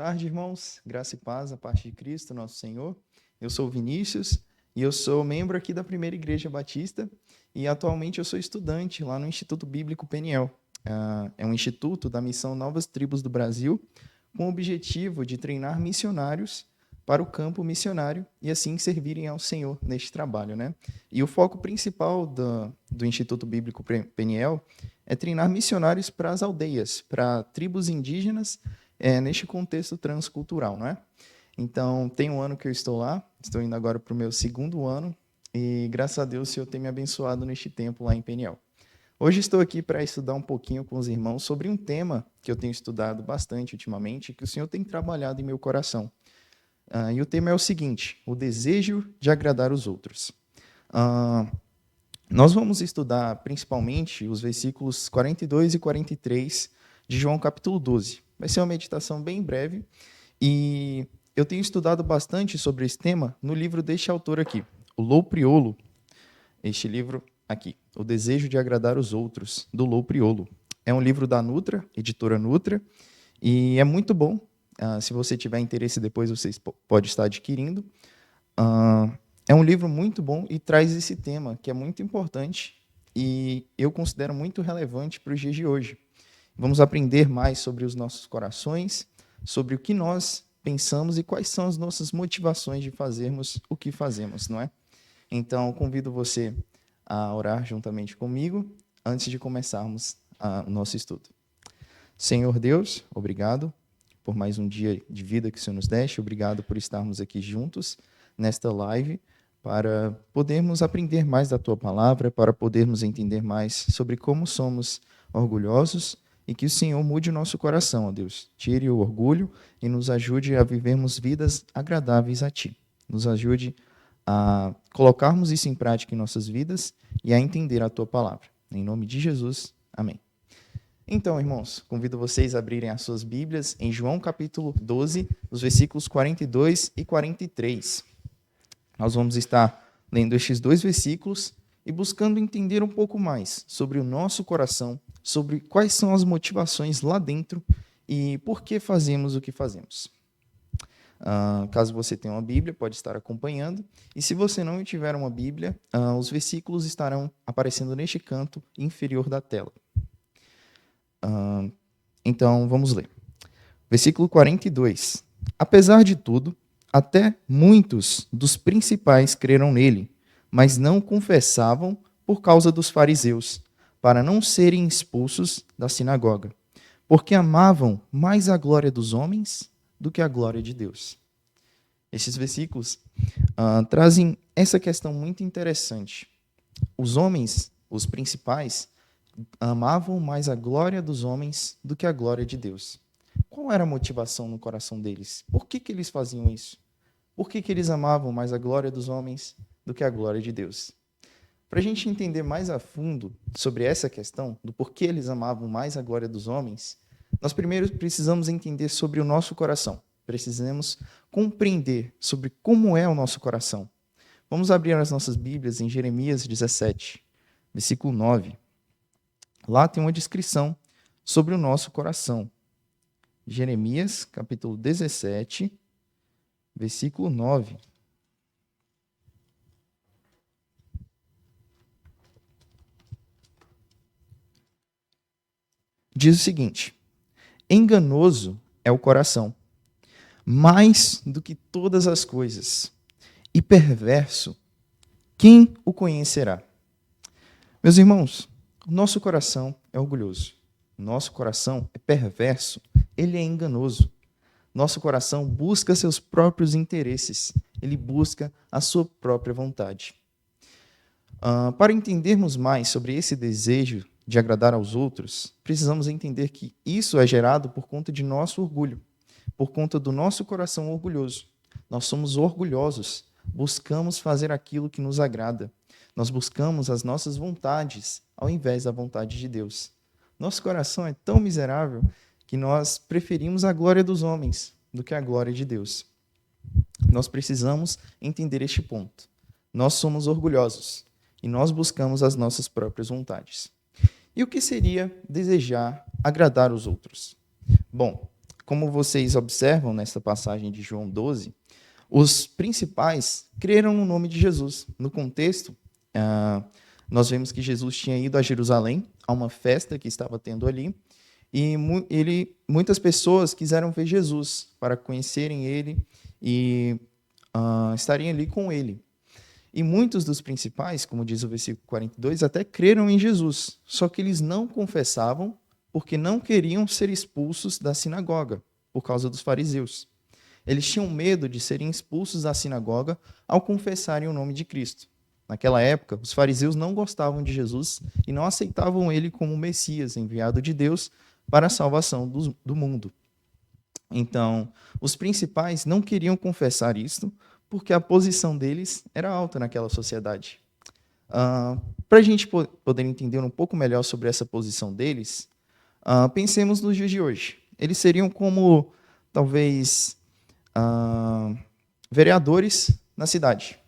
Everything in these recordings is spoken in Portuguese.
tarde, irmãos. Graça e paz a parte de Cristo, nosso Senhor. Eu sou o Vinícius e eu sou membro aqui da Primeira Igreja Batista e atualmente eu sou estudante lá no Instituto Bíblico Peniel. É um instituto da missão Novas Tribos do Brasil com o objetivo de treinar missionários para o campo missionário e assim servirem ao Senhor neste trabalho, né? E o foco principal do Instituto Bíblico Peniel é treinar missionários para as aldeias, para tribos indígenas, neste contexto transcultural, não é? Então, tem um ano que eu estou lá, estou indo agora para o meu segundo ano, e graças a Deus o Senhor tem me abençoado neste tempo lá em Peniel. Hoje estou aqui para estudar um pouquinho com os irmãos sobre um tema que eu tenho estudado bastante ultimamente, que o Senhor tem trabalhado em meu coração. E o tema é o seguinte: o desejo de agradar os outros. Nós vamos estudar principalmente os versículos 42 e 43 de João capítulo 12. Vai ser uma meditação bem breve e eu tenho estudado bastante sobre esse tema no livro deste autor aqui, o Lou Priolo. Este livro aqui, O Desejo de Agradar os Outros, do Lou Priolo. É um livro da Nutra, editora Nutra, e é muito bom. Se você tiver interesse depois, você pode estar adquirindo. É um livro muito bom e traz esse tema, que é muito importante e eu considero muito relevante para os dias de hoje. Vamos aprender mais sobre os nossos corações, sobre o que nós pensamos e quais são as nossas motivações de fazermos o que fazemos, não é? Então, convido você a orar juntamente comigo antes de começarmos o nosso estudo. Senhor Deus, obrigado por mais um dia de vida que o Senhor nos deste, obrigado por estarmos aqui juntos nesta live, para podermos aprender mais da Tua Palavra, para podermos entender mais sobre como somos orgulhosos e que o Senhor mude o nosso coração, ó Deus. Tire o orgulho e nos ajude a vivermos vidas agradáveis a Ti. Nos ajude a colocarmos isso em prática em nossas vidas e a entender a Tua Palavra. Em nome de Jesus, amém. Então, irmãos, convido vocês a abrirem as suas Bíblias em João capítulo 12, os versículos 42 e 43. Nós vamos estar lendo estes dois versículos e buscando entender um pouco mais sobre o nosso coração, sobre quais são as motivações lá dentro e por que fazemos o que fazemos. Caso você tenha uma Bíblia, pode estar acompanhando. E se você não tiver uma Bíblia, os versículos estarão aparecendo neste canto inferior da tela. Então, vamos ler. Versículo 42. Apesar de tudo, até muitos dos principais creram nele, mas não confessavam por causa dos fariseus, para não serem expulsos da sinagoga, porque amavam mais a glória dos homens do que a glória de Deus. Esses versículos trazem essa questão muito interessante. Os homens, os principais, amavam mais a glória dos homens do que a glória de Deus. Qual era a motivação no coração deles? Por que eles faziam isso? Por que eles amavam mais a glória dos homens do que a glória de Deus? Para a gente entender mais a fundo sobre essa questão, do porquê eles amavam mais a glória dos homens, nós primeiro precisamos entender sobre o nosso coração. Precisamos compreender sobre como é o nosso coração. Vamos abrir as nossas Bíblias em Jeremias 17, versículo 9. Lá tem uma descrição sobre o nosso coração. Jeremias, capítulo 17, versículo 9. Diz o seguinte: enganoso é o coração, mais do que todas as coisas, e perverso, quem o conhecerá? Meus irmãos, o nosso coração é orgulhoso, nosso coração é perverso, ele é enganoso. Nosso coração busca seus próprios interesses, ele busca a sua própria vontade. Para entendermos mais sobre esse desejo de agradar aos outros, precisamos entender que isso é gerado por conta de nosso orgulho, por conta do nosso coração orgulhoso. Nós somos orgulhosos, buscamos fazer aquilo que nos agrada. Nós buscamos as nossas vontades ao invés da vontade de Deus. Nosso coração é tão miserável que nós preferimos a glória dos homens do que a glória de Deus. Nós precisamos entender este ponto. Nós somos orgulhosos e nós buscamos as nossas próprias vontades. E o que seria desejar agradar os outros? Bom, como vocês observam nessa passagem de João 12, os principais creram no nome de Jesus. No contexto, nós vemos que Jesus tinha ido a Jerusalém, a uma festa que estava tendo ali, e muitas pessoas quiseram ver Jesus para conhecerem ele e estarem ali com ele. E muitos dos principais, como diz o versículo 42, até creram em Jesus, só que eles não confessavam porque não queriam ser expulsos da sinagoga, por causa dos fariseus. Eles tinham medo de serem expulsos da sinagoga ao confessarem o nome de Cristo. Naquela época, os fariseus não gostavam de Jesus e não aceitavam ele como o Messias, enviado de Deus para a salvação do mundo. Então, os principais não queriam confessar isto porque a posição deles era alta naquela sociedade. Para a gente poder entender um pouco melhor sobre essa posição deles, pensemos nos dias de hoje. Eles seriam como, talvez, vereadores na cidade.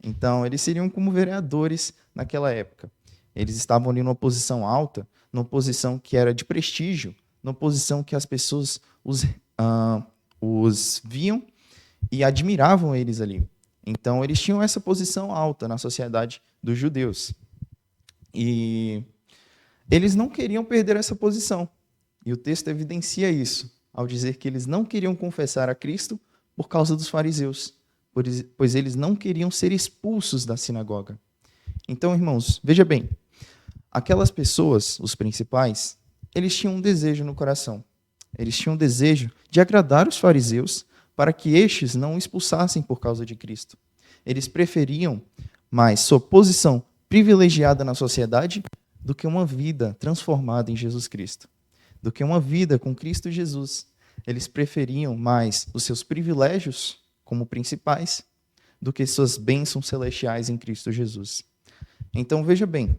Então, eles seriam como vereadores naquela época. Eles estavam ali numa posição alta, numa posição que era de prestígio, numa posição que as pessoas os viam e admiravam eles ali. Então, eles tinham essa posição alta na sociedade dos judeus. E eles não queriam perder essa posição. E o texto evidencia isso, ao dizer que eles não queriam confessar a Cristo por causa dos fariseus, pois eles não queriam ser expulsos da sinagoga. Então, irmãos, veja bem, aquelas pessoas, os principais, eles tinham um desejo no coração. Eles tinham um desejo de agradar os fariseus para que estes não o expulsassem por causa de Cristo. Eles preferiam mais sua posição privilegiada na sociedade do que uma vida transformada em Jesus Cristo, do que uma vida com Cristo Jesus. Eles preferiam mais os seus privilégios como principais do que suas bênçãos celestiais em Cristo Jesus. Então, veja bem,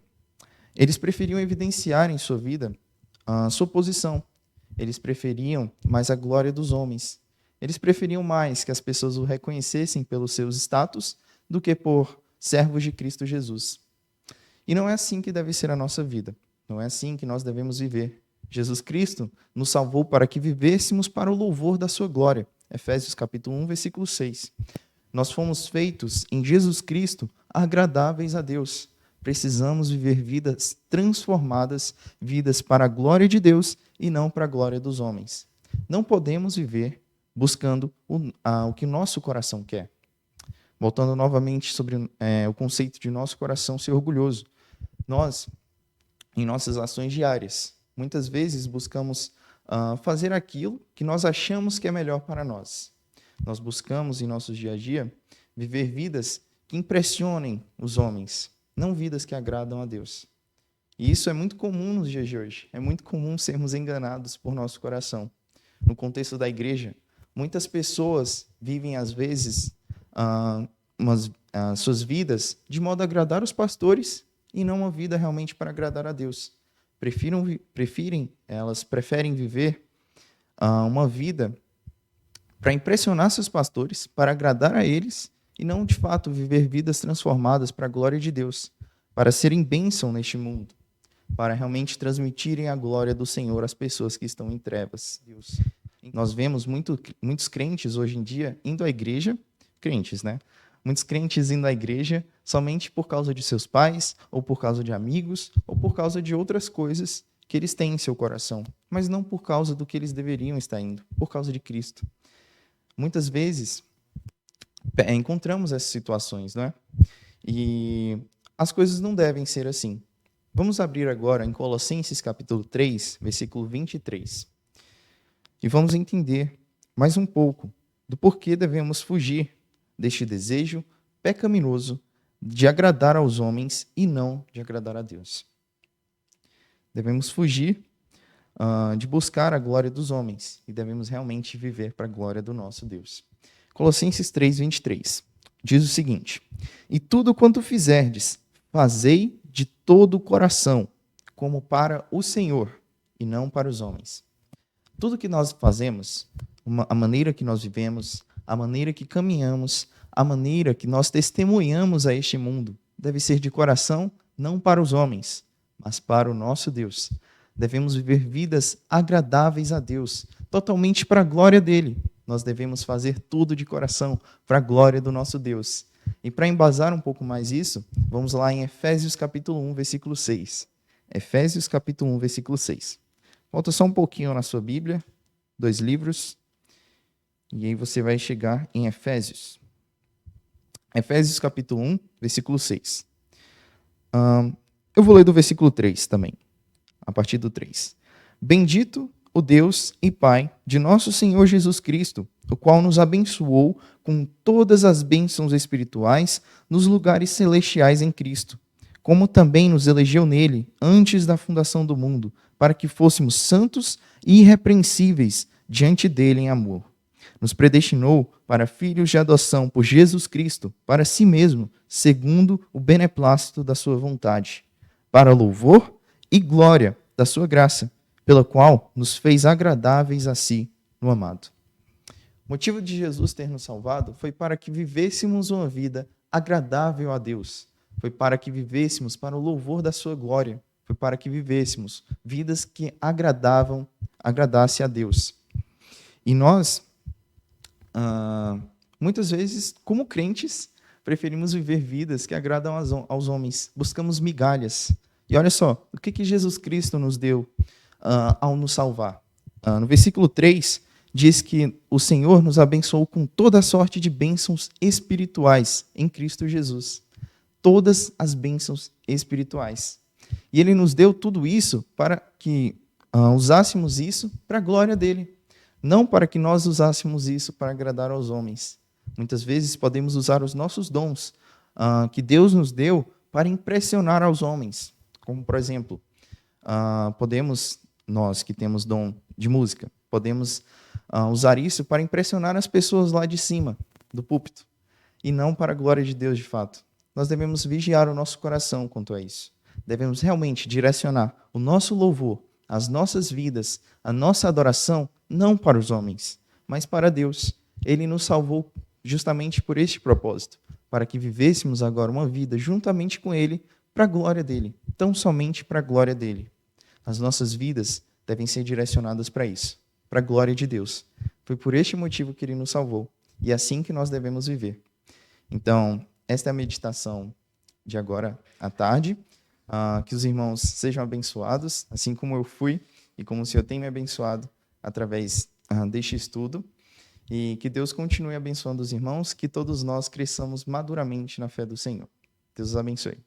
eles preferiam evidenciar em sua vida a sua posição. Eles preferiam mais a glória dos homens. Eles preferiam mais que as pessoas o reconhecessem pelos seus status do que por servos de Cristo Jesus. E não é assim que deve ser a nossa vida. Não é assim que nós devemos viver. Jesus Cristo nos salvou para que vivêssemos para o louvor da sua glória. Efésios capítulo 1, versículo 6. Nós fomos feitos em Jesus Cristo agradáveis a Deus. Precisamos viver vidas transformadas, vidas para a glória de Deus e não para a glória dos homens. Não podemos viver buscando o que nosso coração quer. Voltando novamente sobre o conceito de nosso coração ser orgulhoso. Nós, em nossas ações diárias, muitas vezes buscamos fazer aquilo que nós achamos que é melhor para nós. Nós buscamos, em nossos dia a dia, viver vidas que impressionem os homens, não vidas que agradam a Deus. E isso é muito comum nos dias de hoje. É muito comum sermos enganados por nosso coração. No contexto da igreja, muitas pessoas vivem, às vezes, suas vidas de modo a agradar os pastores e não uma vida realmente para agradar a Deus. Elas preferem viver uma vida para impressionar seus pastores, para agradar a eles e não, de fato, viver vidas transformadas para a glória de Deus, para serem bênção neste mundo, para realmente transmitirem a glória do Senhor às pessoas que estão em trevas. Deus. Nós vemos muitos crentes hoje em dia indo à igreja, crentes, né? Muitos crentes indo à igreja somente por causa de seus pais, ou por causa de amigos, ou por causa de outras coisas que eles têm em seu coração, mas não por causa do que eles deveriam estar indo, por causa de Cristo. Muitas vezes encontramos essas situações, não é? E as coisas não devem ser assim. Vamos abrir agora em Colossenses capítulo 3, versículo 23. E vamos entender mais um pouco do porquê devemos fugir deste desejo pecaminoso de agradar aos homens e não de agradar a Deus. Devemos fugir de buscar a glória dos homens e devemos realmente viver para a glória do nosso Deus. Colossenses 3, 23 diz o seguinte: E tudo quanto fizerdes, fazei de todo o coração, como para o Senhor e não para os homens. Tudo que nós fazemos, a maneira que nós vivemos, a maneira que caminhamos, a maneira que nós testemunhamos a este mundo, deve ser de coração, não para os homens, mas para o nosso Deus. Devemos viver vidas agradáveis a Deus, totalmente para a glória dele. Nós devemos fazer tudo de coração para a glória do nosso Deus. E para embasar um pouco mais isso, vamos lá em Efésios capítulo 1, versículo 6. Efésios capítulo 1, versículo 6. Volta só um pouquinho na sua Bíblia, 2 livros, e aí você vai chegar em Efésios. Efésios capítulo 1, versículo 6. Eu vou ler do versículo 3 também, a partir do 3. Bendito o Deus e Pai de nosso Senhor Jesus Cristo, o qual nos abençoou com todas as bênçãos espirituais nos lugares celestiais em Cristo, como também nos elegeu nele antes da fundação do mundo, para que fôssemos santos e irrepreensíveis diante dele em amor. Nos predestinou para filhos de adoção por Jesus Cristo, para si mesmo, segundo o beneplácito da sua vontade, para louvor e glória da sua graça, pela qual nos fez agradáveis a si no amado. O motivo de Jesus ter nos salvado foi para que vivêssemos uma vida agradável a Deus. Foi para que vivêssemos para o louvor da sua glória. Foi para que vivêssemos vidas que agradasse a Deus. E nós, muitas vezes, como crentes, preferimos viver vidas que agradam aos homens. Buscamos migalhas. E olha só, o que Jesus Cristo nos deu ao nos salvar? No versículo 3, diz que o Senhor nos abençoou com toda a sorte de bênçãos espirituais em Cristo Jesus. Todas as bênçãos espirituais. E Ele nos deu tudo isso para que usássemos isso para a glória dEle. Não para que nós usássemos isso para agradar aos homens. Muitas vezes podemos usar os nossos dons que Deus nos deu para impressionar aos homens. Como, por exemplo, podemos, nós que temos dom de música, podemos usar isso para impressionar as pessoas lá de cima do púlpito e não para a glória de Deus de fato. Nós devemos vigiar o nosso coração quanto a isso. Devemos realmente direcionar o nosso louvor, as nossas vidas, a nossa adoração, não para os homens, mas para Deus. Ele nos salvou justamente por este propósito, para que vivêssemos agora uma vida juntamente com Ele, para a glória dEle, tão somente para a glória dEle. As nossas vidas devem ser direcionadas para isso, para a glória de Deus. Foi por este motivo que Ele nos salvou, e é assim que nós devemos viver. Então, esta é a meditação de agora à tarde. Que os irmãos sejam abençoados, assim como eu fui e como o Senhor tem me abençoado através deste estudo. E que Deus continue abençoando os irmãos, que todos nós cresçamos maduramente na fé do Senhor. Deus os abençoe.